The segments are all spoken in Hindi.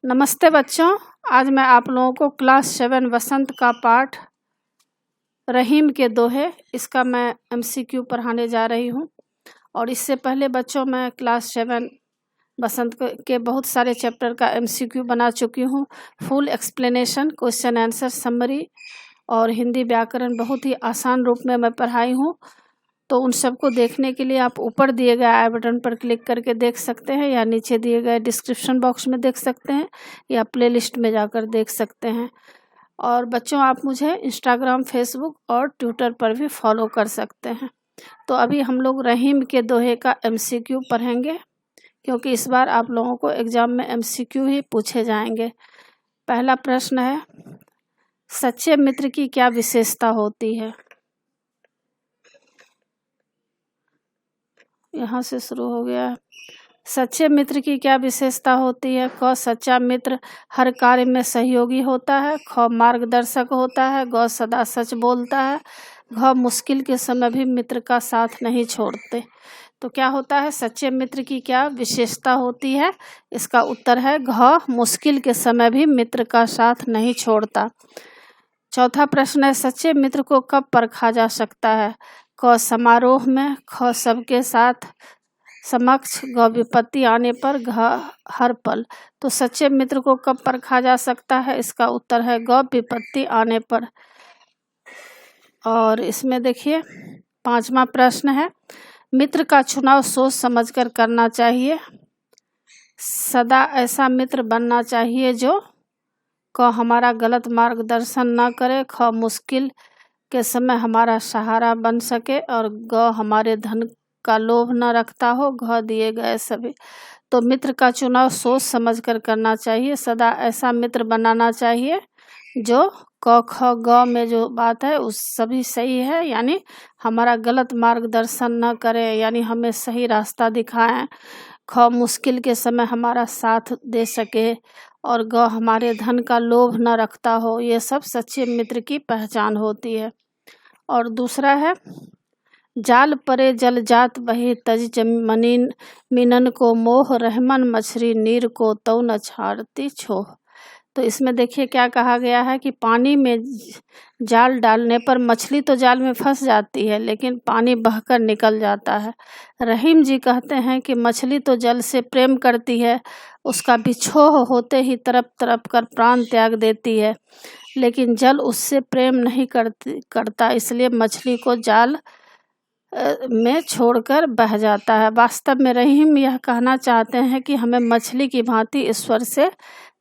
नमस्ते बच्चों। आज मैं आप लोगों को क्लास 7 वसंत का पाठ रहीम के दोहे इसका मैं एमसीक्यू पढ़ाने जा रही हूँ। और इससे पहले बच्चों मैं क्लास 7 वसंत के बहुत सारे चैप्टर का एमसीक्यू बना चुकी हूँ। Full explanation, question answer, summary और हिंदी व्याकरण बहुत ही आसान रूप में मैं पढ़ाई हूँ। तो उन सबको देखने के लिए आप ऊपर दिए गए आई बटन पर क्लिक करके देख सकते हैं, या नीचे दिए गए डिस्क्रिप्शन बॉक्स में देख सकते हैं, या प्लेलिस्ट में जाकर देख सकते हैं। और बच्चों, आप मुझे इंस्टाग्राम, फेसबुक और ट्विटर पर भी फॉलो कर सकते हैं। तो अभी हम लोग रहीम के दोहे का एमसीक्यू पढ़ेंगे, क्योंकि इस बार आप लोगों को एग्जाम में एमसीक्यू ही पूछे जाएंगे। पहला प्रश्न है, सच्चे मित्र की क्या विशेषता होती है? यहाँ से शुरू हो गया। सच्चे मित्र की क्या विशेषता होती है? क, सच्चा मित्र हर कार्य में सहयोगी होता है। ख, मार्गदर्शक होता है। ग, सदा सच बोलता है। घ, मुश्किल के समय भी मित्र का साथ नहीं छोड़ते। तो क्या होता है? सच्चे मित्र की क्या विशेषता होती है? इसका उत्तर है घ, मुश्किल के समय भी मित्र का साथ नहीं छोड़ता। चौथा प्रश्न है, सच्चे मित्र को कब परखा जा सकता है? क, समारोह में। ख, सबके साथ समक्ष। ग, विपत्ति आने पर। घ, हर पल। तो सच्चे मित्र को कब परखा जा सकता है? इसका उत्तर है ग, विपत्ति आने पर। और इसमें देखिए, पांचवा प्रश्न है, मित्र का चुनाव सोच समझकर करना चाहिए। सदा ऐसा मित्र बनना चाहिए जो क, हमारा गलत मार्गदर्शन न करे। ख, मुश्किल के समय हमारा सहारा बन सके। और ग, हमारे धन का लोभ न रखता हो। घ, दिए गए सभी। तो मित्र का चुनाव सोच समझकर करना चाहिए। सदा ऐसा मित्र बनाना चाहिए जो क, ख, ग में जो बात है उस सभी सही है, यानी हमारा गलत मार्गदर्शन न करे, यानी हमें सही रास्ता दिखाएं। ख, मुश्किल के समय हमारा साथ दे सके। और ग, हमारे धन का लोभ न रखता हो। ये सब सच्चे मित्र की पहचान होती है। और दूसरा है, जाल परे जल जात बही तज मनीन मिनन को मोह रहमन मछली नीर को तौ न छाड़ती छोह। तो इसमें देखिए क्या कहा गया है कि पानी में जाल डालने पर मछली तो जाल में फंस जाती है, लेकिन पानी बहकर निकल जाता है। रहीम जी कहते हैं कि मछली तो जल से प्रेम करती है, उसका बिछोह होते ही तड़प तड़प कर प्राण त्याग देती है, लेकिन जल उससे प्रेम नहीं करता, इसलिए मछली को जाल में छोड़कर बह जाता है। वास्तव में रहीम यह कहना चाहते हैं कि हमें मछली की भांति ईश्वर से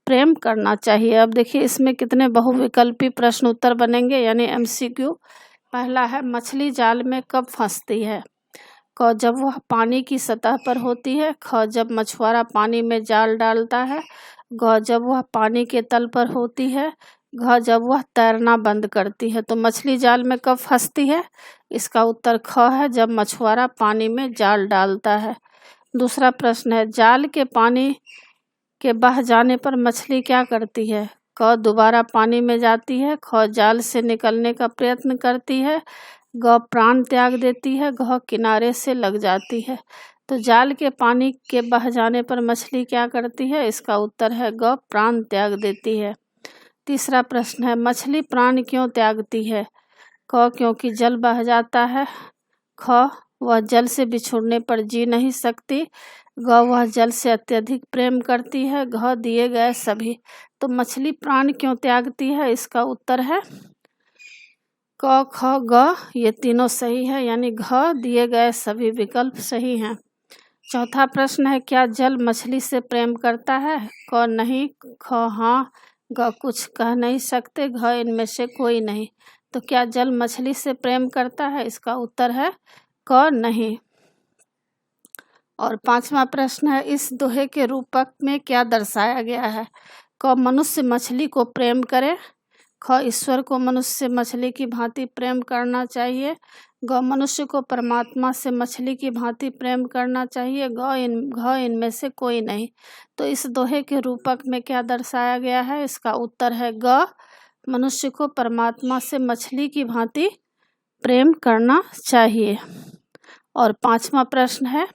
प्रेम करना चाहिए। अब देखिए इसमें कितने बहुविकल्पी प्रश्न उत्तर बनेंगे, यानी एमसीक्यू। पहला है, मछली जाल में कब फंसती है? क, जब वह पानी की सतह पर होती है। ख, जब मछुआरा पानी में जाल डालता है। ग, जब वह पानी के तल पर होती है। घ, जब वह तैरना बंद करती है। तो मछली जाल में कब फंसती है? इसका उत्तर ख है, जब मछुआरा पानी में जाल डालता है। दूसरा प्रश्न है, जाल के पानी के बह जाने पर मछली क्या करती है? क, दोबारा पानी में जाती है। ख, जाल से निकलने का प्रयत्न करती है। ग, प्राण त्याग देती है। घ, किनारे से लग जाती है। तो जाल के पानी के बह जाने पर मछली क्या करती है? इसका उत्तर है ग, प्राण त्याग देती है। तीसरा प्रश्न है, मछली प्राण क्यों त्यागती है? क, क्योंकि जल बह जाता है। ख, वह जल से बिछुड़ने पर जी नहीं सकती। ग, वह जल से अत्यधिक प्रेम करती है। घ, दिए गए सभी। तो मछली प्राण क्यों त्यागती है? इसका उत्तर है क, ख, ग, ये तीनों सही है, यानी घ, दिए गए सभी विकल्प सही हैं। चौथा प्रश्न है, क्या जल मछली से प्रेम करता है? क, नहीं। ख, हाँ। ग, कुछ कह नहीं सकते। घ, इनमें से कोई नहीं। तो क्या जल मछली से प्रेम करता है? इसका उत्तर है क, नहीं। और पांचवा प्रश्न है, इस दोहे के रूपक में क्या दर्शाया गया है? क, मनुष्य मछली को प्रेम करे। ख, ईश्वर को मनुष्य से मछली की भांति प्रेम करना चाहिए। ग, मनुष्य को परमात्मा से मछली की भांति प्रेम करना चाहिए। घ, इनमें से कोई नहीं। तो इस दोहे के रूपक में क्या दर्शाया गया है? इसका उत्तर है ग, मनुष्य को परमात्मा से मछली की भांति प्रेम करना चाहिए। और पांचवा प्रश्न है,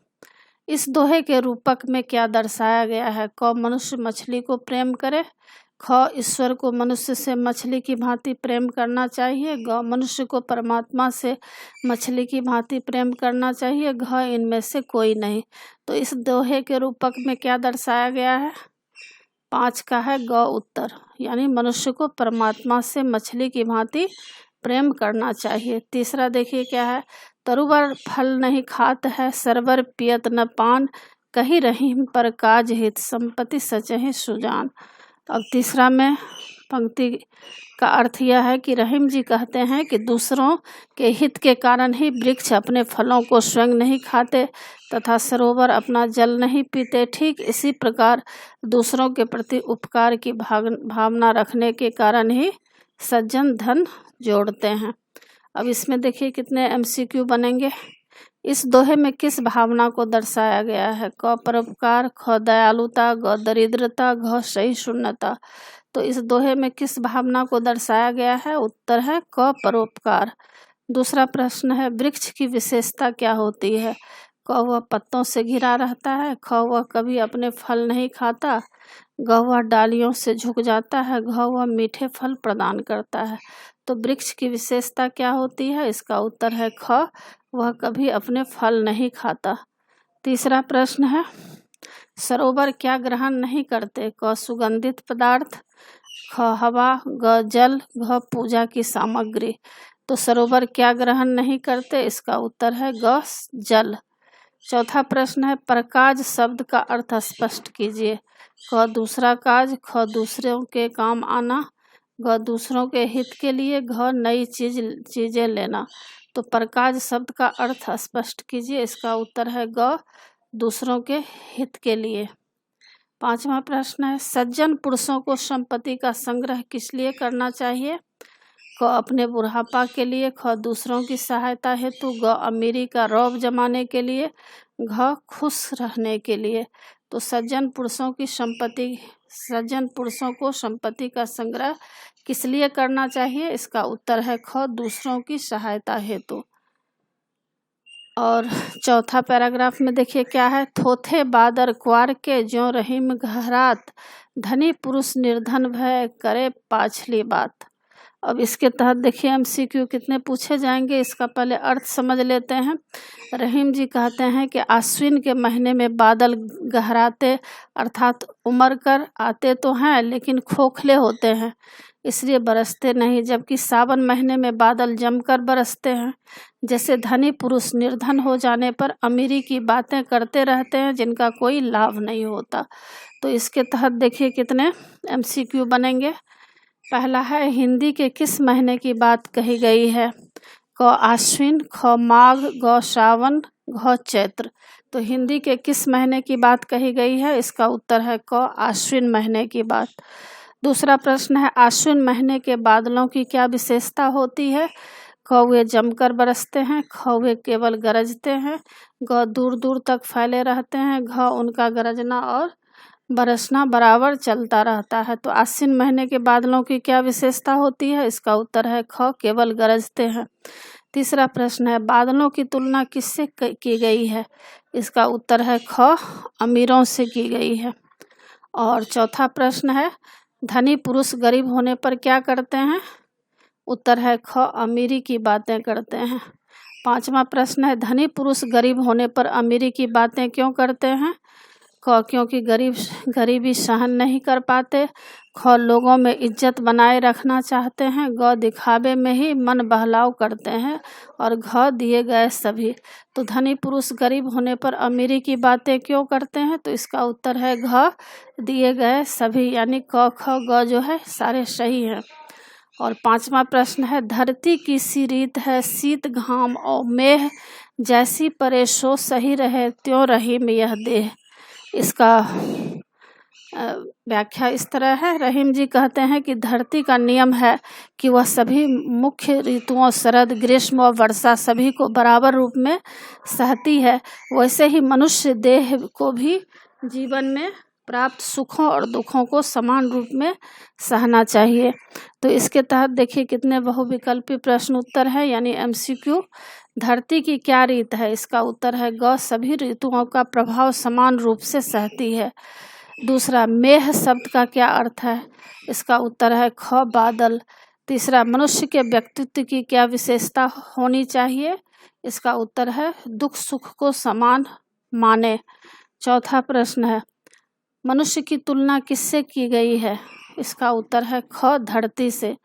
इस दोहे के रूपक में क्या दर्शाया गया है? क मनुष्य मछली को प्रेम करे, ख ईश्वर को मनुष्य से मछली की भांति प्रेम करना चाहिए, ग मनुष्य को परमात्मा से मछली की भांति प्रेम करना चाहिए, घ इनमें से कोई नहीं। तो इस दोहे के रूपक में क्या दर्शाया गया है? 5 का है ग उत्तर, यानी मनुष्य को परमात्मा से मछली की भांति प्रेम करना चाहिए। तीसरा देखिए क्या है? तरुवर फल नहीं खात है, सरवर पियत न पान, कही रहीम पर काज हित, संपत्ति सचहि सुजान। अब तीसरा में पंक्ति का अर्थ यह है कि रहीम जी कहते हैं कि दूसरों के हित के कारण ही वृक्ष अपने फलों को स्वयं नहीं खाते तथा सरोवर अपना जल नहीं पीते। ठीक इसी प्रकार दूसरों के प्रति उपकार की भावना रखने के कारण ही सज्जन धन जोड़ते हैं। अब इसमें देखिए कितने MCQ बनेंगे। इस दोहे में किस भावना को दर्शाया गया है? क परोपकार, ख दयालुता, ग दरिद्रता, घ सहिष्णुता। तो इस दोहे में किस भावना को दर्शाया गया है? उत्तर है क परोपकार। दूसरा प्रश्न है वृक्ष की विशेषता क्या होती है? क वह पत्तों से घिरा रहता है, ख वह कभी अपने फल नहीं खाता, ग वह डालियों से झुक जाता है, घ वह मीठे फल प्रदान करता है। तो वृक्ष की विशेषता क्या होती है? इसका उत्तर है ख वह कभी अपने फल नहीं खाता। तीसरा प्रश्न है सरोवर क्या ग्रहण नहीं करते? क सुगंधित पदार्थ, ख हवा, ग जल, घ पूजा की सामग्री। तो सरोवर क्या ग्रहण नहीं करते? इसका उत्तर है ग जल। चौथा प्रश्न है प्रकाज शब्द का अर्थ स्पष्ट कीजिए। क दूसरा काज, ख दूसरों के काम आना, ग दूसरों के हित के लिए, घ नई चीजें लेना। तो प्रकाज शब्द का अर्थ स्पष्ट कीजिए। इसका उत्तर है ग दूसरों के हित के लिए। पांचवा प्रश्न है सज्जन पुरुषों को संपत्ति का संग्रह किस लिए करना चाहिए? क अपने बुढ़ापा के लिए, ख दूसरों की सहायता हेतु, ग अमीरी का रौब जमाने के लिए, घ खुश रहने के लिए। तो सज्जन पुरुषों को संपत्ति का संग्रह किस लिए करना चाहिए? इसका उत्तर है ख दूसरों की सहायता हेतु। और चौथा पैराग्राफ में देखिए क्या है थोथे बादर क्वार के ज्यों रहीम घरात, धनी पुरुष निर्धन भय करे पाछली बात। अब इसके तहत देखिए MCQ कितने पूछे जाएंगे, इसका पहले अर्थ समझ लेते हैं। रहीम जी कहते हैं कि आश्विन के महीने में बादल गहराते अर्थात उमड़ कर आते तो हैं लेकिन खोखले होते हैं, इसलिए बरसते नहीं, जबकि सावन महीने में बादल जमकर बरसते हैं। जैसे धनी पुरुष निर्धन हो जाने पर अमीरी की बातें करते रहते हैं जिनका कोई लाभ नहीं होता। तो इसके तहत देखिए कितने MCQ बनेंगे। पहला है हिंदी के किस महीने की बात कही गई है? क आश्विन, ख माघ, ग श्रावण, घ चैत्र। तो हिंदी के किस महीने की बात कही गई है? इसका उत्तर है क आश्विन महीने की बात। दूसरा प्रश्न है आश्विन महीने के बादलों की क्या विशेषता होती है? क वे जमकर बरसते हैं, ख वे केवल गरजते हैं, ग दूर दूर तक फैले रहते हैं, घ उनका गरजना और बरसना बराबर चलता रहता है। तो आश्विन महीने के बादलों की क्या विशेषता होती है? इसका उत्तर है ख केवल गरजते हैं। तीसरा प्रश्न है बादलों की तुलना किससे की गई है? इसका उत्तर है ख अमीरों से की गई है। और चौथा प्रश्न है धनी पुरुष गरीब होने पर क्या करते हैं? उत्तर है ख अमीरी की बातें करते हैं। पांचवा प्रश्न है धनी पुरुष गरीब होने पर अमीरी की बातें क्यों करते हैं? क क्योंकि गरीबी सहन नहीं कर पाते, ख लोगों में इज्जत बनाए रखना चाहते हैं, ग दिखावे में ही मन बहलाव करते हैं और घ दिए गए सभी। तो धनी पुरुष गरीब होने पर अमीरी की बातें क्यों करते हैं? तो इसका उत्तर है घ दिए गए सभी, यानी क ख ग जो है सारे सही हैं। और पांचवा प्रश्न है धरती की सी रीत है शीत घाम और मेह, जैसी परे सो सही रहे त्यों रहीम यह देह। इसका व्याख्या इस तरह है रहीम जी कहते हैं कि धरती का नियम है कि वह सभी मुख्य ऋतुओं शरद, ग्रीष्म और वर्षा सभी को बराबर रूप में सहती है। वैसे ही मनुष्य देह को भी जीवन में प्राप्त सुखों और दुखों को समान रूप में सहना चाहिए। तो इसके तहत देखिए कितने बहुविकल्पी प्रश्न उत्तर है, यानी MCQ। धरती की क्या रीत है? इसका उत्तर है ग, सभी ऋतुओं का प्रभाव समान रूप से सहती है। दूसरा, मेह शब्द का क्या अर्थ है? इसका उत्तर है ख, बादल। तीसरा, मनुष्य के व्यक्तित्व की क्या विशेषता होनी चाहिए? इसका उत्तर है दुख सुख को समान माने। चौथा प्रश्न है, मनुष्य की तुलना किससे की गई है? इसका उत्तर है ख, धरती से।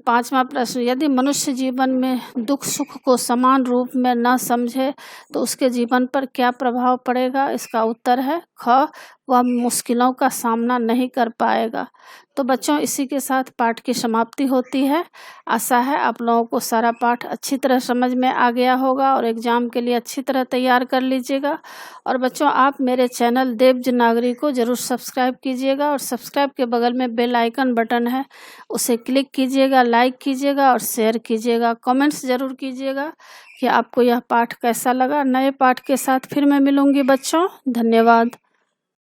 पांचवा प्रश्न, यदि मनुष्य जीवन में दुख सुख को समान रूप में न समझे तो उसके जीवन पर क्या प्रभाव पड़ेगा? इसका उत्तर है ख, वह मुश्किलों का सामना नहीं कर पाएगा। तो बच्चों, इसी के साथ पाठ की समाप्ति होती है। आशा है आप लोगों को सारा पाठ अच्छी तरह समझ में आ गया होगा और एग्ज़ाम के लिए अच्छी तरह तैयार कर लीजिएगा। और बच्चों, आप मेरे चैनल देवज नागरी को ज़रूर सब्सक्राइब कीजिएगा और सब्सक्राइब के बगल में बेल आइकन बटन है, उसे क्लिक कीजिएगा, लाइक कीजिएगा और शेयर कीजिएगा। कमेंट्स ज़रूर कीजिएगा कि आपको यह पाठ कैसा लगा। नए पाठ के साथ फिर मैं मिलूँगी बच्चों। धन्यवाद।